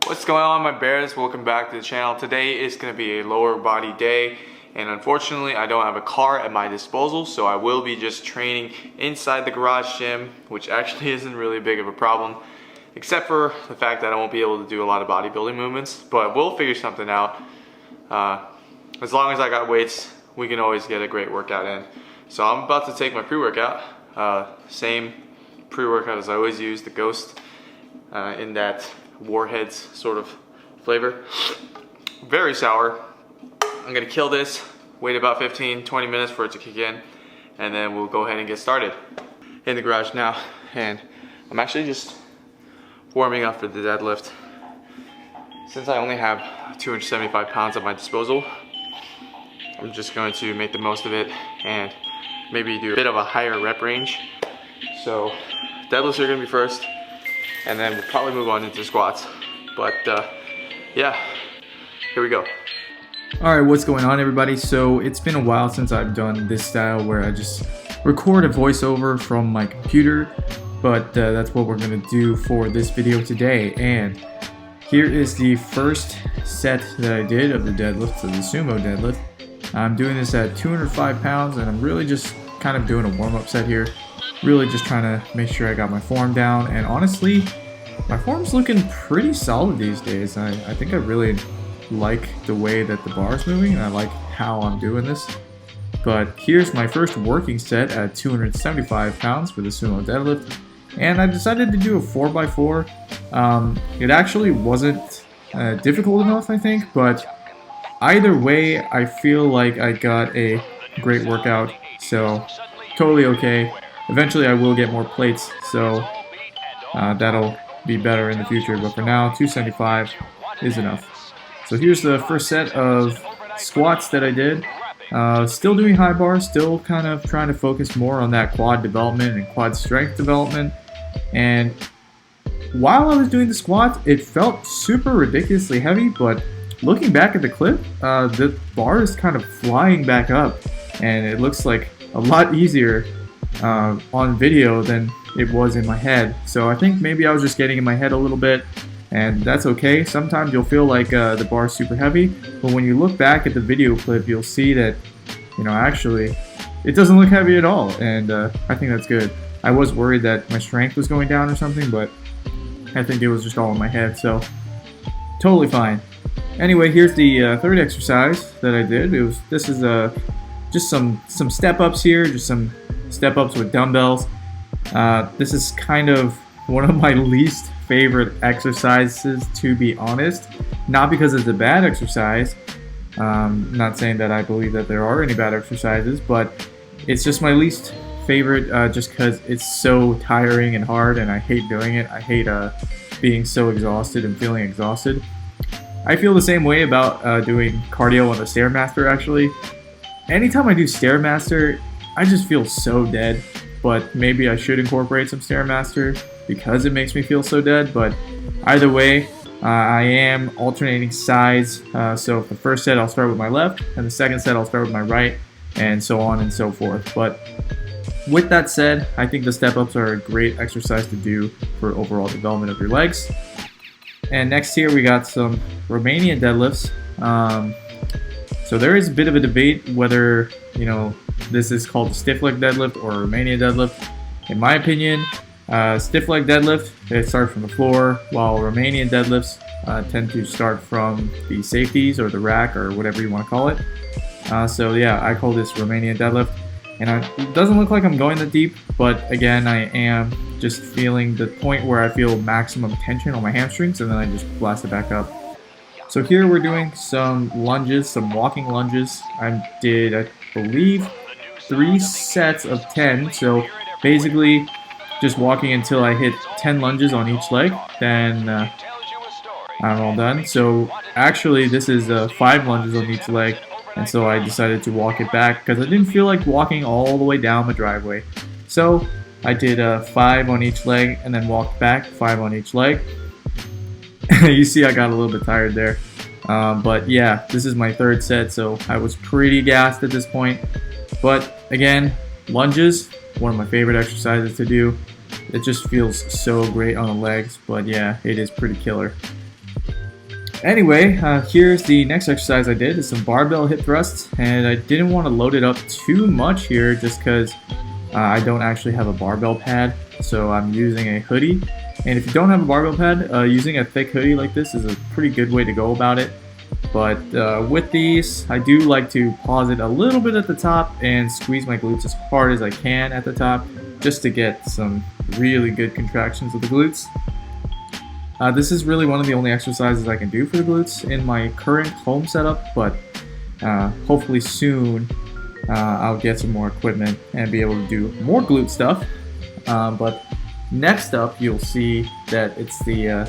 What's going on, my bears? Welcome back to the channel. Today is going to be a lower body day, and unfortunately I don't have a car at my disposal, so I will be just training inside the garage gym, which actually isn't really big of a problem, except for the fact that I won't be able to do a lot of bodybuilding movements, but we'll figure something out. As long as I got weights, we can always get a great workout in. So I'm about to take my pre-workout, same pre-workout as I always use, the Ghost, in that Warheads sort of flavor. Very sour. I'm gonna kill this, wait about 15-20 minutes for it to kick in, and then we'll go ahead and get started. In the garage now, and I'm actually just warming up for the deadlift. Since I only have 275 pounds at my disposal, I'm just going to make the most of it and maybe do a bit of a higher rep range. So deadlifts are gonna be first, and then we'll probably move on into squats. But yeah, here we go. Alright, what's going on, everybody? So it's been a while since I've done this style where I just record a voiceover from my computer, but that's what we're gonna do for this video today. And here is the first set that I did of the deadlift, so the Sumo Deadlift. I'm doing this at 205 pounds, and I'm really just kind of doing a warm-up set here. Really just trying to make sure I got my form down, and honestly, my form's looking pretty solid these days. I think I really like the way that the bar is moving, and I like how I'm doing this. But here's my first working set at 275 pounds for the Sumo Deadlift, and I decided to do a 4x4. It actually wasn't difficult enough, I think, but either way, I feel like I got a great workout, so totally okay. Eventually I will get more plates, so that'll be better in the future, but for now 275 is enough. So here's the first set of squats that I did. Still doing high bar, still kind of trying to focus more on that quad development and quad strength development. And while I was doing the squats, it felt super ridiculously heavy, but looking back at the clip, the bar is kind of flying back up, and it looks like a lot easier on video than it was in my head. So I think maybe I was just getting in my head a little bit, and that's okay. Sometimes you'll feel like the bar is super heavy, but when you look back at the video clip, you'll see that, you know, actually it doesn't look heavy at all, and I think that's good. I was worried that my strength was going down or something, but I think it was just all in my head, so totally fine. Anyway, here's the third exercise that I did. This is just some step-ups here, just some step-ups with dumbbells. This is kind of one of my least favorite exercises, to be honest. Not because it's a bad exercise. Not saying that I believe that there are any bad exercises, but it's just my least favorite just because it's so tiring and hard, and I hate doing it. I hate being so exhausted and feeling exhausted. I feel the same way about doing cardio on the Stairmaster, actually. Anytime I do Stairmaster, I just feel so dead, but maybe I should incorporate some Stairmaster because it makes me feel so dead. But either way, I am alternating sides, so for the first set I'll start with my left, and the second set I'll start with my right, and so on and so forth. But with that said, I think the step-ups are a great exercise to do for overall development of your legs. And next here we got some Romanian deadlifts. So there is a bit of a debate whether, you know, this is called the stiff leg deadlift or Romanian deadlift. In my opinion, stiff leg deadlift, they start from the floor, while Romanian deadlifts tend to start from the safeties or the rack or whatever you want to call it. So yeah, I call this Romanian deadlift. And it doesn't look like I'm going that deep, but again, I am just feeling the point where I feel maximum tension on my hamstrings, and then I just blast it back up. So here we're doing some lunges, some walking lunges. I did, I believe, 3 sets of 10. So basically just walking until I hit 10 lunges on each leg, then I'm all done. So actually this is 5 lunges on each leg, and so I decided to walk it back because I didn't feel like walking all the way down the driveway. So I did 5 on each leg and then walked back 5 on each leg. You see I got a little bit tired there. But yeah, this is my third set, so I was pretty gassed at this point. But again, lunges, one of my favorite exercises to do. It just feels so great on the legs, but yeah, it is pretty killer. Anyway, here's the next exercise I did. Is some barbell hip thrusts, and I didn't want to load it up too much here just because I don't actually have a barbell pad, so I'm using a hoodie. And if you don't have a barbell pad, using a thick hoodie like this is a pretty good way to go about it. But with these, I do like to pause it a little bit at the top and squeeze my glutes as hard as I can at the top, just to get some really good contractions of the glutes. This is really one of the only exercises I can do for the glutes in my current home setup, but hopefully soon I'll get some more equipment and be able to do more glute stuff. But next up, you'll see that it's the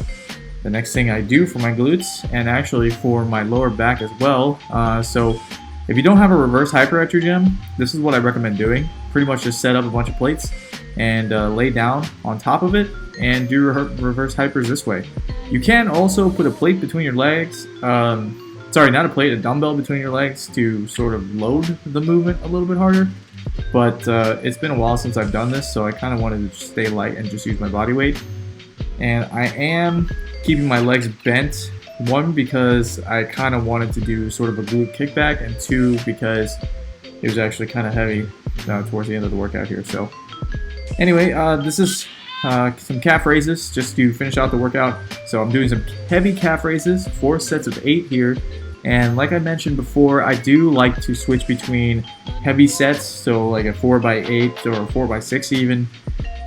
next thing I do for my glutes, and actually for my lower back as well. So if you don't have a reverse hyper at your gym, this is what I recommend doing. Pretty much just set up a bunch of plates and lay down on top of it and do reverse hypers this way. You can also put a plate between your legs, sorry, not a plate, a dumbbell between your legs to sort of load the movement a little bit harder. But it's been a while since I've done this, so I kind of wanted to stay light and just use my body weight. And I am keeping my legs bent, one, because I kind of wanted to do sort of a glute kickback, and two, because it was actually kind of heavy towards the end of the workout here. So anyway, this is some calf raises just to finish out the workout. So I'm doing some heavy calf raises, 4 sets of 8 here. And like I mentioned before, I do like to switch between heavy sets, so like a 4x8 or a 4x6 even,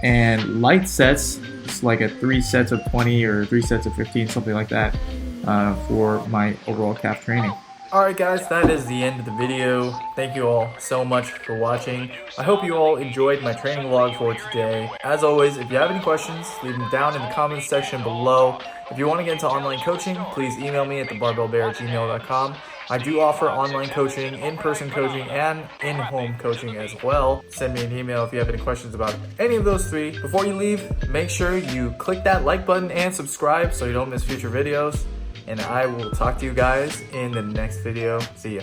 and light sets, just like a 3 sets of 20 or 3 sets of 15, something like that, for my overall calf training. Alright guys, that is the end of the video. Thank you all so much for watching. I hope you all enjoyed my training vlog for today. As always, if you have any questions, leave them down in the comments section below. If you want to get into online coaching, please email me at thebarbellbear@gmail.com. I do offer online coaching, in-person coaching, and in-home coaching as well. Send me an email if you have any questions about any of those 3. Before you leave, make sure you click that like button and subscribe so you don't miss future videos. And I will talk to you guys in the next video. See ya.